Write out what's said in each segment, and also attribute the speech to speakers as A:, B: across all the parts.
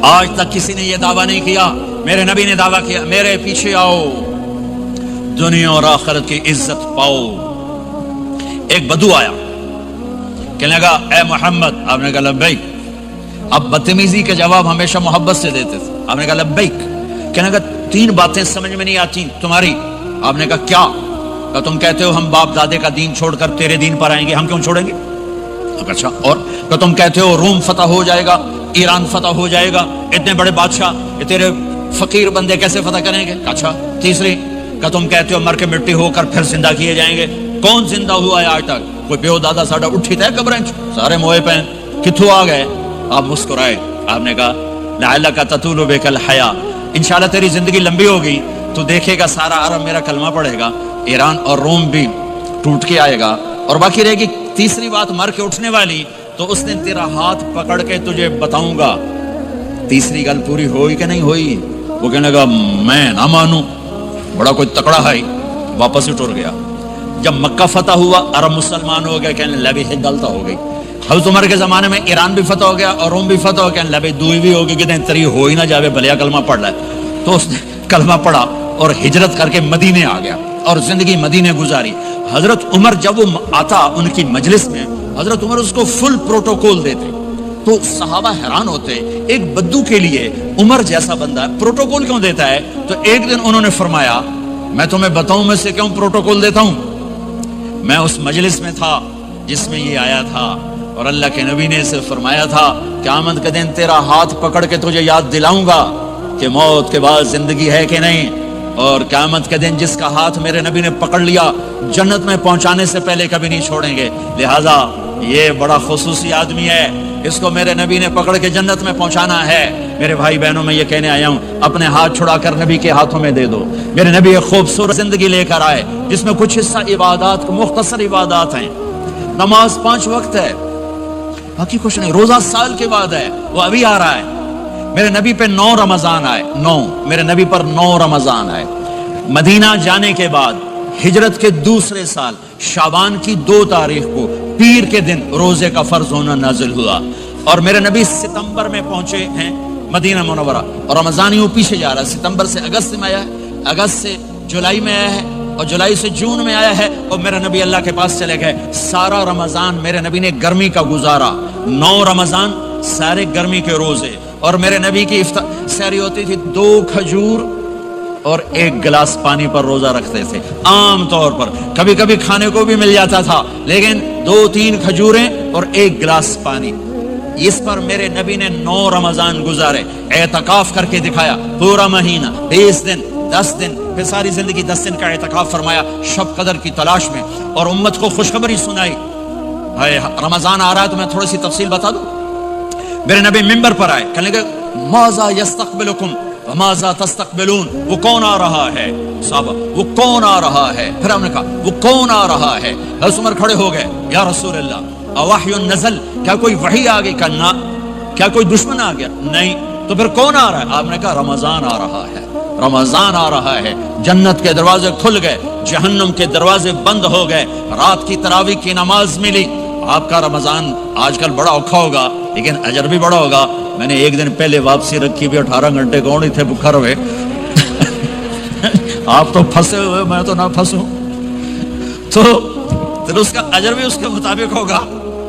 A: آج تک کسی نے یہ دعویٰ نہیں کیا. میرے نبی نے دعویٰ کیا میرے پیچھے آؤ دنیا اور آخرت کی عزت پاؤ. ایک بدو آیا کہنے لگا اے محمد. آپ نے کہا لبیک. اب بدتمیزی کے جواب ہمیشہ محبت سے دیتے تھے. آپ نے کہا لبیک. کہنے لگا 3 باتیں سمجھ میں نہیں آتی تمہاری. آپ نے کہا کیا؟ کہ تم کہتے ہو ہم باپ دادے کا دین چھوڑ کر تیرے دین پر آئیں گے, ہم کیوں چھوڑیں گے؟ اچھا. اور کہ تم کہتے ہو روم فتح ہو جائے گا, ایران فتح ہو جائے گا, اتنے بڑے بادشاہ یہ تیرے فقیر بندے کیسے فتح کریں گے؟ اچھا. تیسری کہ تم کہتے ہو مر کے مٹی ہو کر پھر زندہ کیے جائیں گے. کون زندہ ہوا ہے آج تک؟ کوئی پیو دادا ساڈا اٹھی تھے قبریں سارے موئے پہ کتھوں آ گئے؟ آپ مسکرائے. آپ نے کہا لعلک تطول بک الحیا, انشاءاللہ تیری زندگی لمبی ہوگی تو دیکھے گا سارا عرب میرا کلمہ پڑھے گا, ایران اور روم بھی ٹوٹ کے آئے گا, اور باقی رہے گی تیسری بات مر کے اٹھنے والی, تو اس نے تیرا ہاتھ پکڑ کے تجھے بتاؤں گا. تیسری گل پوری ہوئی کہ نہیں ہوئی؟ وہ کہنے لگا میں نہ مانوں, بڑا کوئی تکڑا ہے. واپس ہی ٹر گیا. جب مکہ فتح ہوا عرب مسلمان ہو گئے, کہنے لگے یہ غلط ہو گئی. حضرت عمر کے زمانے میں ایران بھی فتح ہو گیا اور روم بھی فتح ہو گیا, لبے دوئی بھی ہوگی کہ تری ہو ہی نہ جاوے بھلیا کلمہ پڑھ لائے. تو اس نے کلمہ پڑھا اور ہجرت کر کے مدینے آ گیا اور زندگی مدینے گزاری. حضرت عمر جب وہ آتا ان کی مجلس میں, حضرت عمر اس کو فل پروٹوکول دیتے, تو صحابہ حیران ہوتے ایک بدو کے لیے عمر جیسا بندہ پروٹوکول کیوں دیتا ہے. تو ایک دن انہوں نے فرمایا میں تمہیں بتاؤں میں سے کیوں پروٹوکول دیتا ہوں. میں اس مجلس میں تھا جس میں یہ آیا تھا, اور اللہ کے نبی نے اسے فرمایا تھا قیامت کے دن تیرا ہاتھ پکڑ کے تجھے یاد دلاؤں گا کہ موت کے بعد زندگی ہے کہ نہیں, اور قیامت کے دن جس کا ہاتھ میرے نبی نے پکڑ لیا جنت میں پہنچانے سے پہلے کبھی نہیں چھوڑیں گے. لہٰذا یہ بڑا خصوصی آدمی ہے, اس کو میرے نبی نے پکڑ کے جنت میں پہنچانا ہے. میرے بھائی بہنوں میں یہ کہنے آیا ہوں اپنے ہاتھ چھڑا کر نبی کے ہاتھوں میں دے دو. میرے نبی ایک خوبصورت زندگی لے کر آئے جس میں کچھ حصہ عبادات مختصر عبادات ہیں. نماز 5 وقت ہے, باقی کچھ نہیں. روزہ سال کے بعد ہے, وہ ابھی آ رہا ہے. میرے نبی پہ 9 رمضان آئے, 9 میرے نبی پر 9 رمضان آئے. مدینہ جانے کے بعد ہجرت کے دوسرے سال شعبان کی 2 تاریخ کو پیر کے دن روزے کا فرض ہونا نازل ہوا, اور میرے نبی ستمبر میں پہنچے ہیں مدینہ منورہ, اور رمضان یوں پیچھے جا رہا ہے. ستمبر سے اگست میں آیا ہے, اگست سے جولائی میں آیا ہے, اور جولائی سے جون میں آیا ہے, اور میرے نبی اللہ کے پاس چلے گئے. سارا رمضان میرے نبی نے گرمی کا گزارا. 9 رمضان سارے گرمی کے روزے, اور میرے نبی کی سحری ہوتی تھی 2 کھجور اور 1 گلاس پانی پر روزہ رکھتے تھے عام طور پر. کبھی کبھی کھانے کو بھی مل جاتا تھا, لیکن 2-3 کھجوریں اور 1 گلاس پانی. اس پر میرے نبی نے 9 رمضان گزارے, اعتکاف کر کے دکھایا. پورا مہینہ 20 دن 10 دن, پھر ساری زندگی 10 دن کا اعتکاف فرمایا شب قدر کی تلاش میں, اور امت کو خوشخبری سنائی. رمضان آ رہا ہے تو میں تھوڑی سی تفصیل بتا دوں. میرے نبی منبر پر آئے, کہنے لگے ماذا یستقبلکم وماذا تستقبلون, وہ کون آ رہا ہے؟ صحابہ وہ کون آ رہا ہے؟ پھر ہم نے کہا وہ کون آ رہا ہے؟ حضرت عمر کھڑے ہو گئے, یا رسول اللہ اوحی نزل, کیا کوئی وحی آ گئی؟ کہا کیا کوئی دشمن آ گیا؟ نہیں. تو پھر کون آ رہا ہے؟ آپ نے کہا رمضان آ رہا ہے, رمضان آ رہا ہے. جنت کے دروازے کھل گئے, جہنم کے دروازے بند ہو گئے, رات کی تراویح کی نماز ملی. آپ کا رمضان آج کل بڑا اوکھا ہوگا لیکن اجر بھی بڑا ہوگا. میں نے 1 دن پہلے واپسی رکھی بھی, 18 گھنٹے کون ہی تھے بکھر ہوئے. آپ تو پھنسے ہوئے, میں تو نہ پھنسوں. تو پھر اس کا اجر بھی اس کے مطابق ہوگا,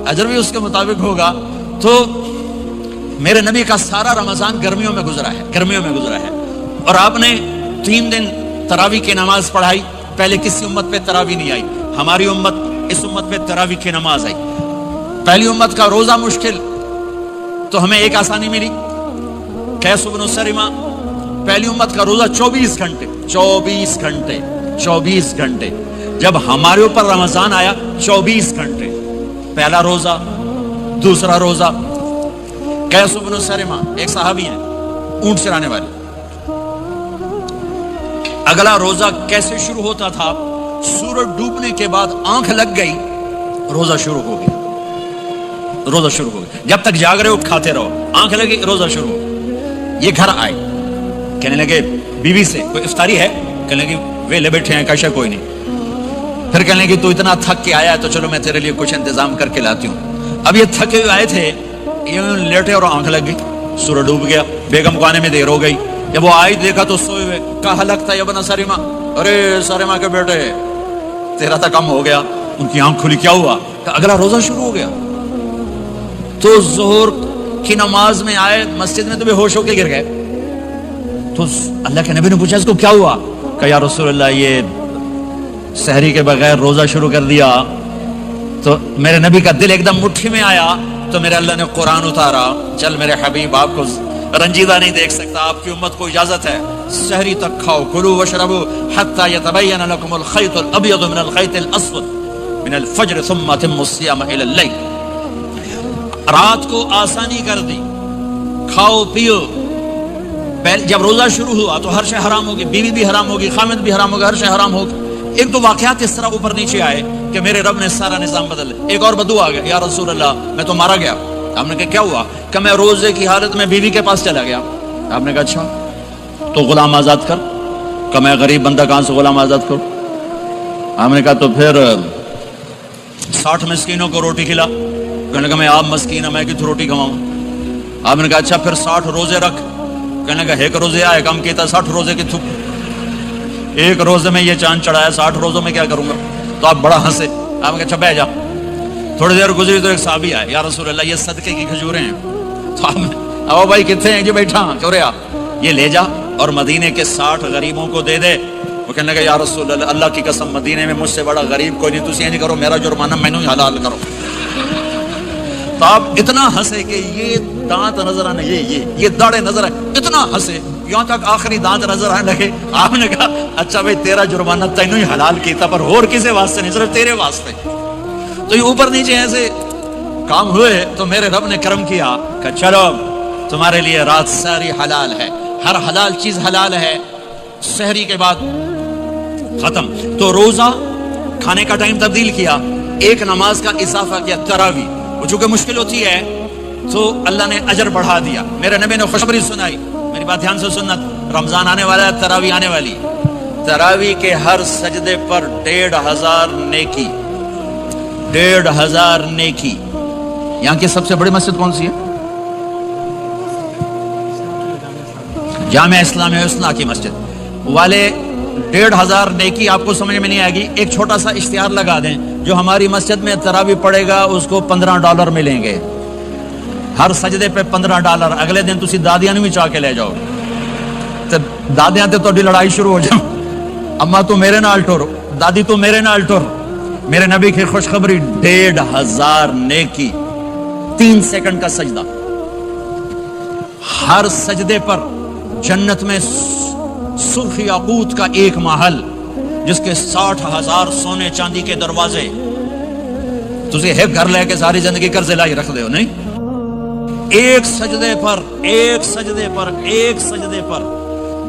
A: اجر بھی اس کے مطابق ہوگا. تو میرے نبی کا سارا رمضان گرمیوں میں گزرا ہے, گرمیوں میں گزرا ہے. اور آپ نے 3 دن تراویح کی نماز پڑھائی. پہلے کسی امت پہ تراویح نہیں آئی, ہماری امت اس امت پہ تراویح کی نماز آئی. پہلی امت کا روزہ مشکل, تو ہمیں ایک آسانی ملی, قیس بن سلمہ. پہلی امت کا روزہ 24 گھنٹے 24 گھنٹے 24 گھنٹے. جب ہمارے اوپر رمضان آیا 24 گھنٹے. پہلا روزہ, دوسرا روزہ. قیس بن سلمہ ایک صحابی ہیں, اونٹ چرانے والے. اگلا روزہ کیسے شروع ہوتا تھا؟ سورج ڈوبنے کے بعد آنکھ لگ گئی, روزہ شروع ہو گیا, روزہ شروع ہو گیا. جب تک جاگ رہے ہو کھاتے رہو, آنکھ لگی روزہ شروع ہو گیا. یہ گھر آئے, کہنے لگے بیوی سے کوئی افطاری ہے؟ کہنے لگے ویلے بیٹھے ہیں, کیسا کوئی نہیں. پھر کہنے لگے تو اتنا تھک کے آیا ہے تو چلو میں تیرے لیے کچھ انتظام کر کے لاتی ہوں. اب یہ تھکے ہوئے آئے تھے, یہ لیٹے اور آنکھ لگ گئی. سورج ڈوب گیا، بیگم کو آنے میں دیر ہو گئی، جب وہ آئی دیکھا تو سوئے ہوئے، کہا لگتا ہے ابن سریما، ارے سریما کے بیٹے تیرا تو کم ہو گیا۔ ان کی آنکھ کھلی، کیا ہوا؟ کہ اگلا روزہ شروع ہو گیا۔ تو ظہر کی نماز میں آئے مسجد میں تو بے ہوش ہو کے گر گئے۔ تو اللہ کے نبی نے پوچھا اس کو کیا ہوا؟ کہ یا رسول اللہ یہ سحری کے بغیر روزہ شروع کر دیا۔ تو میرے نبی کا دل ایک دم مٹھی میں آیا، تو میرے اللہ نے قرآن اتارا، چل میرے حبیب آپ کو رنجیدہ نہیں دیکھ سکتا، آپ کی امت کو اجازت ہے سحری تک کھاؤ، کلوا واشربوا حتی یتبین لکم الخیط الابیض من الخیط الاسود من الفجر ثم اتموا الصیام الی اللیل۔ رات کو آسانی کر دی، کھاؤ پیو۔ جب روزہ شروع ہوا تو ہر شے حرام ہوگی، بیوی بھی حرام ہوگی، خامد بھی حرام ہوگا، ہر شے حرام ہوگی۔ ایک دو واقعات اس طرح اوپر نیچے آئے کہ میرے رب نے سارا نظام بدل۔ ایک اور بدو آ گیا، یا رسول اللہ میں تو مارا گیا۔ آپ نے کہا کیا ہوا؟ کہ میں روزے کی حالت میں بیوی کے پاس چلا گیا۔ آپ نے کہا اچھا تو غلام آزاد کر۔ کہ میں غریب بندہ کہاں سے غلام آزاد کروں؟ آپ نے کہا تو پھر 60 مسکینوں کو روٹی کھلا۔ کہنے لگا میں آپ مسکین ہوں، میں کتوں روٹی کھواؤں؟ آپ نے کہا اچھا پھر 60 روزے رکھ۔ کہنے لگا ایک روزے آئے کم کیتا 60 روزے کی تھوک، ایک روزے میں یہ چاند چڑھایا، 60 روزوں میں کیا کروں گا؟ تو آپ بڑا ہنسے۔ آپ نے کہا اچھا بیٹھ جا۔ تھوڑی دیر گزری تو ایک صحابی آئے، یا رسول اللہ یہ صدقے کی کھجوریں ہیں۔ تو آپ نے او بھائی کتنے ہیں؟ جو بیٹھا چورے آ، یہ لے جا اور مدینے کے 60 غریبوں کو دے دے۔ وہ کہنے لگا یا رسول اللہ اللہ کی قسم مدینے میں مجھ سے بڑا غریب کوئی نہیں، تسی یہ نہیں کرو، میرا جرمانہ میں نے حلال کرو۔ تو آپ اتنا ہنسے کہ یہ دانت نظر آنے، یہ داڑے نظر آئے، اتنا ہنسے یہاں تک آخری دانت نظر آنے لگے۔ آپ نے کہا اچھا بھائی تیرا جرمانہ تینوں ہی حلال کیتا، پر اور کسی واسطے نہیں، صرف تیرے واسطے۔ تو یہ اوپر نیچے ایسے کام ہوئے تو میرے رب نے کرم کیا کہ چلو تمہارے لیے رات ساری حلال ہے، ہر حلال چیز حلال ہے۔ سحری کے بعد ختم، تو روزہ کھانے کا ٹائم تبدیل کیا، ایک نماز کا اضافہ کیا، تراویح۔ وہ چونکہ مشکل ہوتی ہے تو اللہ نے اجر بڑھا دیا۔ میرے نبی نے خوشخبری سنائی، میری بات دھیان سے سننا، رمضان آنے والا ہے، تراویح آنے والی۔ تراویح کے ہر سجدے پر 1500 نیکی، 1500 نیکی۔ یہاں کی سب سے بڑی مسجد کون سی ہے؟ جامعہ اسلامیہ حسنہ کی مسجد والے 1500 نیکی آپ کو سمجھ میں نہیں آئے گی۔ ایک چھوٹا سا اشتہار لگا دیں، جو ہماری مسجد میں تراویح پڑے گا اس کو $15 ملیں گے، ہر سجدے پہ $15۔ اگلے دن تسی دادیاں بھی چاہ کے لے جاؤ، تو دادیاں تے تہاڈی لڑائی شروع ہو جاؤ، اما تو میرے نال ٹر، دادی تو میرے نال ٹر۔ میرے نبی کی خوشخبری 1500 نیکی، 3 سیکنڈ کا سجدہ، ہر سجدے پر جنت میں سرخ یاقوت کا ایک محل جس کے 60,000 سونے چاندی کے دروازے۔ تسی ایک گھر لے کے ساری زندگی قرضے لائی رکھ دے ہو نہیں؟ ایک سجدے پر، ایک سجدے پر، ایک سجدے پر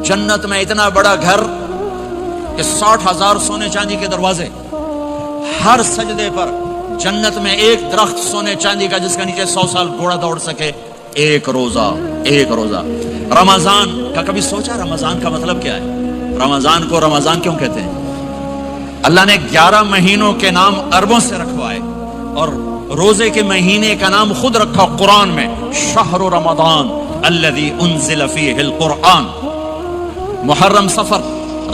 A: جنت میں اتنا بڑا گھر کہ 60,000 سونے چاندی کے دروازے، ہر سجدے پر جنت میں ایک درخت سونے چاندی کا جس کا نیچے 100 سال گھوڑا دوڑ سکے، ایک روزہ، ایک روزہ۔ رمضان کا کبھی سوچا رمضان کا مطلب کیا ہے؟ رمضان کو رمضان کیوں کہتے ہیں؟ اللہ نے 11 مہینوں کے نام عربوں سے رکھوائے اور روزے کے مہینے کا نام خود رکھا قرآن میں، شہر رمضان الذی انزل فیہ القرآن۔ محرم، صفر،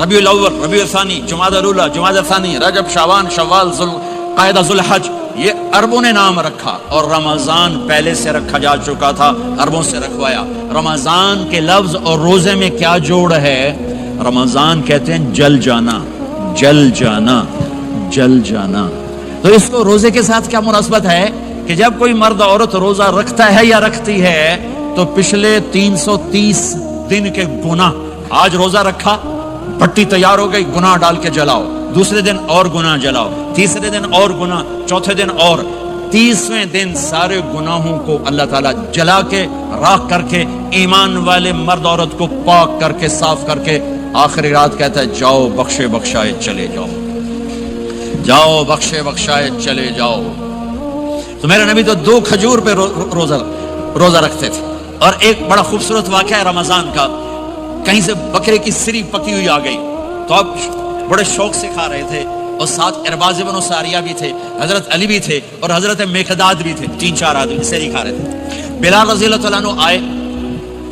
A: ربیع الاول، ربیع الثانی، جمادی الاولی، جمادی الثانی، رجب، شعبان، شوال، قاعدہ، ذوالحج، یہ عربوں نے نام رکھا، اور رمضان پہلے سے رکھا جا چکا تھا، عربوں سے رکھوایا۔ رمضان کے لفظ اور روزے میں کیا جوڑ ہے؟ رمضان کہتے ہیں جل جانا، جل جانا، جل جانا۔ تو اس کو روزے کے ساتھ کیا مناسبت ہے کہ جب کوئی مرد عورت روزہ رکھتا ہے یا رکھتی ہے تو پچھلے 330 دن کے گناہ، آج روزہ رکھا، بھٹی تیار ہو گئی، گناہ ڈال کے جلاؤ، دوسرے دن اور گناہ جلاؤ، تیسرے دن اور گناہ، چوتھے دن اور، 30ویں دن سارے گناہوں کو اللہ تعالیٰ جلا کے، راکھ کر کے، ایمان والے مرد عورت کو پاک کر کے، صاف کر کے، آخری رات کہتا ہے جاؤ بخشے بخشائے چلے جاؤ، جاؤ بخشے بخشائے چلے جاؤ۔ تو میرے نبی تو 2 کھجور پہ روزہ رکھتے تھے۔ اور ایک بڑا خوبصورت واقعہ ہے رمضان کا، کہیں سے بکرے کی سری پکی ہوئی آ گئی تو اب بڑے شوق سے کھا رہے تھے، اور ساتھ ارباز بن ساریہ بھی تھے، حضرت علی بھی تھے، اور حضرت مقداد بھی تھے، 3-4 آدمی سری کھا رہے تھے۔ بلال رضی اللہ تعالیٰ عنہ آئے،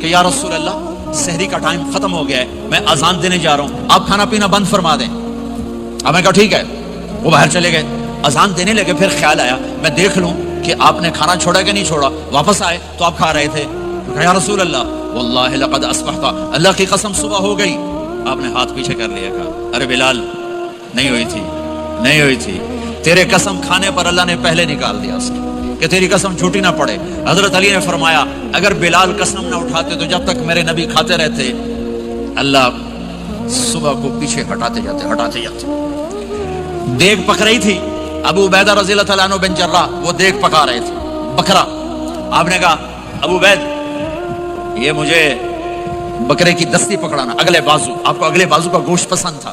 A: کہ یا رسول اللہ سحری کا ٹائم ختم ہو گیا ہے, میں اذان دینے جا رہا ہوں, آپ کھانا پینا بند فرما دیں. اب میں کہا ٹھیک ہے. وہ باہر چلے گئے, اذان دینے لگے. پھر خیال آیا میں دیکھ لوں کہ آپ نے کھانا چھوڑا کہ نہیں چھوڑا. واپس آئے تو آپ کھا رہے تھے. کہا یا رسول اللہ واللہ لقد اصبحت, اللہ کی قسم صبح ہو گئی. آپ نے ہاتھ پیچھے کر لیا. کہا ارے بلال نہیں ہوئی تھی, نہیں ہوئی تھی, تیرے قسم کھانے پر اللہ نے پہلے نکال دیا اس کہ تیری قسم جھوٹی نہ پڑے. حضرت علی نے فرمایا اگر بلال قسم نہ اٹھاتے تو جب تک میرے نبی کھاتے رہتے اللہ صبح کو پیچھے ہٹاتے جاتے. دیگ پک رہی تھی, ابو عبیدہ رضی اللہ تعالیٰ عنہ بن جراح وہ دیگ پکا رہے تھے, بکرا. آپ نے کہا ابو عبید یہ مجھے بکرے کی دستی پکڑانا, اگلے بازو. آپ کو اگلے بازو کا گوشت پسند تھا,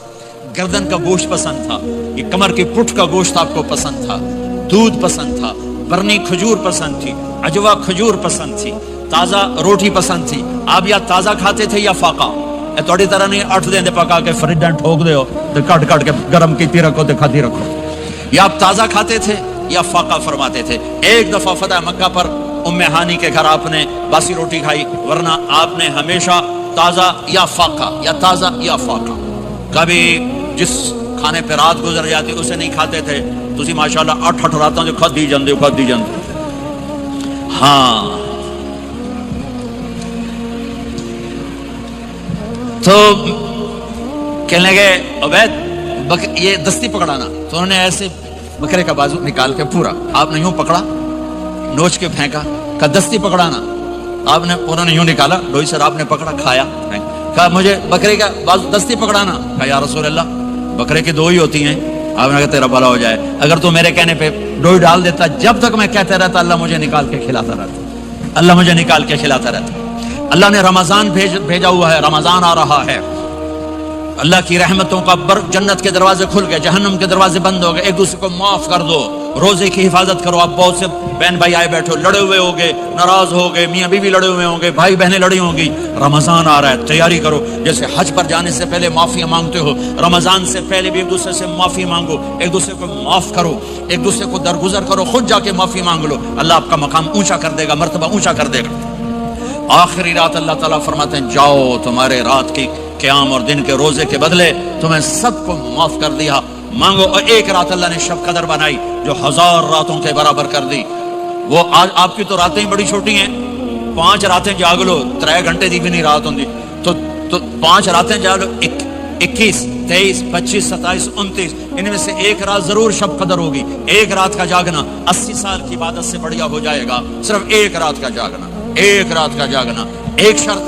A: گردن کا گوشت پسند تھا, یہ کمر کی پٹھ کا گوشت آپ کو پسند تھا, دودھ پسند تھا, برنی کھجور پسند تھی, عجوا کھجور پسند تھی, تازہ روٹی پسند تھی. آپ یا تازہ کھاتے تھے یا فاقہ. تھوڑی طرح نہیں 8 دن پکا کے فریج ٹھوک دے ہو تو کٹ کے گرم کیتی رکھو تو کھاتی رکھو. یا آپ تازہ کھاتے تھے یا فاقہ فرماتے تھے. ایک دفعہ فتح مکہ پر ام ہانی کے گھر آپ نے باسی روٹی کھائی, ورنہ آپ نے ہمیشہ تازہ یا فاقہ یا تازہ یا فاقہ. کبھی جس کھانے پہ رات گزر جاتی اسے نہیں کھاتے تھے. تسی ماشاءاللہ 8 راتاں جو کھدی جاندے. ہاں تو کہنے لگے عبید یہ دستی پکڑانا. تو انہوں نے ایسے بکرے کا بازو نکال کے پورا آپ نے یوں پکڑا, نوچ کے پھینکا. کہا دستی پکڑانا. آپ نے انہوں نے یوں نکالا ڈوئی سر, آپ نے پکڑا کھایا. کہا مجھے بکرے کا بازو دستی پکڑانا. کہا یا رسول اللہ بکرے کی 2 ہی ہوتی ہیں. آپ نے کہا تیرا بھلا ہو جائے, اگر تو میرے کہنے پہ ڈوئی ڈال دیتا, جب تک میں کہتا رہتا اللہ مجھے نکال کے کھلاتا رہتا, اللہ مجھے نکال کے کھلاتا رہتا. اللہ نے رمضان بھیجا ہوا ہے, رمضان آ رہا ہے. اللہ کی رحمتوں کا جنت کے دروازے کھل گئے, جہنم کے دروازے بند ہو گئے. ایک دوسرے کو معاف کر دو, روزے کی حفاظت کرو. آپ بہت سے بہن بھائی آئے بیٹھو, لڑے ہوئے ہو گئے, ناراض ہو گئے, میاں بیوی لڑے ہوئے ہوں گے, بھائی بہنیں لڑی ہوں گی. رمضان آ رہا ہے, تیاری کرو. جیسے حج پر جانے سے پہلے معافی مانگتے ہو, رمضان سے پہلے بھی ایک دوسرے سے معافی مانگو, ایک دوسرے کو معاف کرو, ایک دوسرے کو درگزر کرو, خود جا کے معافی مانگ لو. اللہ آپ کا مقام اونچا کر دے گا, مرتبہ اونچا کر دے گا. آخری رات اللہ تعالیٰ فرماتے ہیں جاؤ تمہارے رات کی قیام اور دن کے روزے کے بدلے تمہیں سب کو معاف کر دیا, مانگو. اور ایک رات اللہ نے شب قدر بنائی جو 1000 راتوں کے برابر کر دی. وہ آج آپ کی تو راتیں ہی بڑی چھوٹی ہیں, 5 راتیں جاگ لو, 3 گھنٹے دی بھی نہیں رات ہوندی, تو 5 راتیں جاگ لو, 21 23 25 27 29 ان میں سے ایک رات ضرور شب قدر ہوگی. ایک رات کا جاگنا 80 سال کی عبادت سے بڑھیا ہو جائے گا. صرف ایک رات کا جاگنا, ایک رات کا جاگنا. ایک شرط